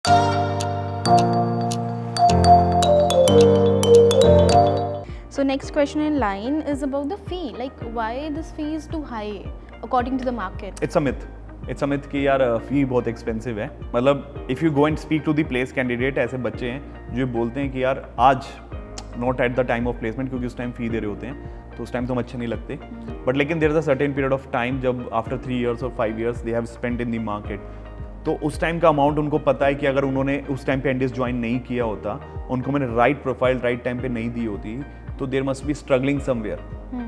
So next question in line is about the fee. Like why this fee is too high according to the market? It's a myth. It's a myth कि यार फी बहुत expensive है. मतलब if you go and speak to the place candidate, ऐसे बच्चे हैं जो बोलते हैं कि यार आज not at the time of placement, क्योंकि उस टाइम फी दे रहे होते हैं तो उस टाइम तो हम अच्छे नहीं लगते. बट लेकिन there is a certain period of time जब आफ्टर 3 years और 5 years they have spent in the market, तो उस टाइम का अमाउंट उनको पता है कि अगर उन्होंने उस टाइम पे एनडीएस ज्वाइन नहीं किया होता, उनको मैंने राइट प्रोफाइल राइट टाइम पे नहीं दी होती, तो there must be struggling somewhere,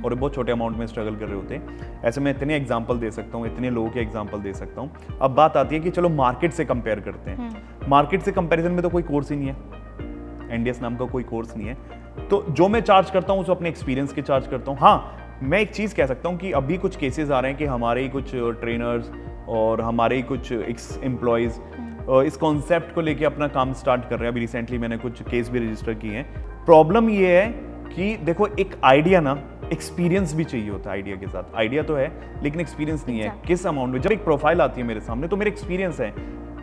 और बहुत छोटे अमाउंट में स्ट्रगल कर रहे होते हैं. ऐसे मैं इतने एग्जांपल दे सकता हूँ, इतने लोगों के एग्जांपल दे सकता हूँ. अब बात आती है कि चलो मार्केट से कंपेयर करते हैं. मार्केट से कंपैरिजन में तो कोई कोर्स ही नहीं है, एनडीएस नाम का कोई कोर्स नहीं है. तो जो मैं चार्ज करता हूँ उसको अपने एक्सपीरियंस के चार्ज करता हूँ. हाँ, मैं एक चीज़ कह सकता हूँ कि अभी कुछ केसेस आ रहे हैं कि हमारे ही कुछ ट्रेनर्स और हमारे ही कुछ एक्स एम्प्लॉयज़ इस कॉन्सेप्ट को लेके अपना काम स्टार्ट कर रहे हैं. अभी रिसेंटली मैंने कुछ केस भी रजिस्टर किए हैं. प्रॉब्लम ये है कि देखो, एक आइडिया ना, एक्सपीरियंस भी चाहिए होता है आइडिया के साथ. आइडिया तो है लेकिन एक्सपीरियंस नहीं है. किस अमाउंट में, जब एक प्रोफाइल आती है मेरे सामने तो मेरे एक्सपीरियंस है,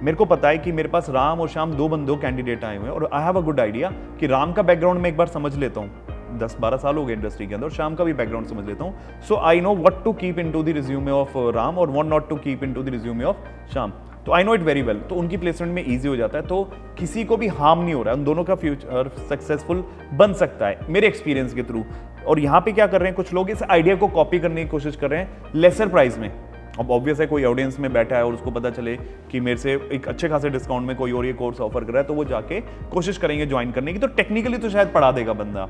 मेरे को पता है कि मेरे पास राम और श्याम दो कैंडिडेट आए हुए हैं, और I have a good idea कि राम का बैकग्राउंड मैं एक बार समझ लेता हूँ, 10-12 साल हो गए इंडस्ट्री के अंदर, और शाम का भी बैकग्राउंड समझ लेता हूँ. So I know what to keep into the resume of Ram और what not to keep into the resume of Shyam. तो I know it very well. तो उनकी प्लेसमेंट में इजी हो जाता है, तो किसी को भी हार्म नहीं हो रहा है, उन दोनों का फ्यूचर सक्सेसफुल बन सकता है मेरे एक्सपीरियंस के थ्रू. और यहाँ पे क्या कर रहे हैं कुछ लोग, इस आइडिया को कॉपी करने की कोशिश कर रहे हैं लेसर प्राइस में. अब ऑब्वियस है कोई ऑडियंस में बैठा है और उसको पता चले कि मेरे से एक अच्छे खासे डिस्काउंट में कोई और ये कोर्स ऑफर कर रहा है, तो वो जाके कोशिश करेंगे ज्वाइन करने की. तो टेक्निकली तो शायद पढ़ा देगा बंदा,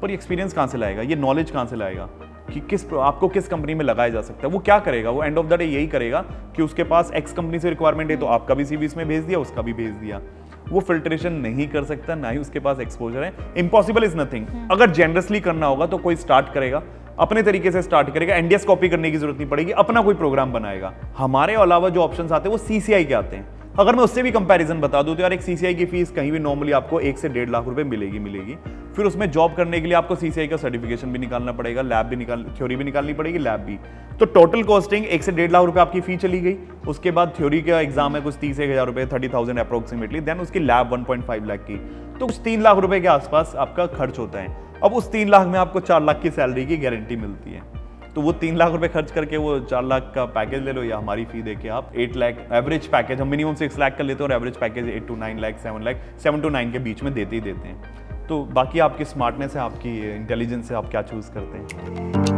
पर एक्सपीरियंस कहाँ से लाएगा, ये नॉलेज कहाँ से लाएगा कि आपको किस कंपनी में लगाया जा सकता है. वो क्या करेगा, वो एंड ऑफ द डे यही करेगा कि उसके पास एक्स कंपनी से रिक्वायरमेंट है तो आपका भी सीवी इसमें भेज दिया, उसका भी भेज दिया. वो फिल्ट्रेशन नहीं कर सकता, ना ही उसके पास एक्सपोजर है. Impossible is nothing. अगर जेनरसली करना होगा तो कोई स्टार्ट करेगा, अपने तरीके से स्टार्ट करेगा, एनडीएस कॉपी करने की जरूरत नहीं पड़ेगी, अपना कोई प्रोग्राम बनाएगा. हमारे अलावा जो ऑप्शंस आते हैं वो सीसीआई के आते हैं. अगर मैं उससे भी कंपैरिजन बता दूं तो यार एक सीसीआई की फीस कहीं भी नॉर्मली आपको 1 से 1.5 लाख रुपए मिलेगी. फिर उसमें जॉब करने के लिए आपको सीसीआई का सर्टिफिकेशन भी निकालना पड़ेगा, लैब भी थ्योरी भी निकालनी पड़ेगी, लैब भी. तो टोटल कॉस्टिंग 1 से 1.5 लाख रुपए आपकी फी चली गई. उसके बाद थ्योरी का एग्जाम है कुछ 30,000 रुपए, 30,000 अप्रोक्सीमेटली. देन उसकी लैब 1.5 लाख की, तो कुछ 3 लाख रुपए के आसपास आपका खर्च होता है. अब उस 3 लाख में आपको 4 लाख की सैलरी की गारंटी मिलती है. तो वो 3 लाख रुपए खर्च करके वो 4 लाख का पैकेज ले लो, या हमारी फी देके आप 8 लाख एवरेज पैकेज, हम मिनिमम 6 लाख का लेते हैं और average package 8 to 9 lakh, 7 to 9 के बीच में देते ही देते हैं. तो बाकी आपकी स्मार्टनेस है, आपकी इंटेलिजेंस है, आप क्या चूज करते हैं.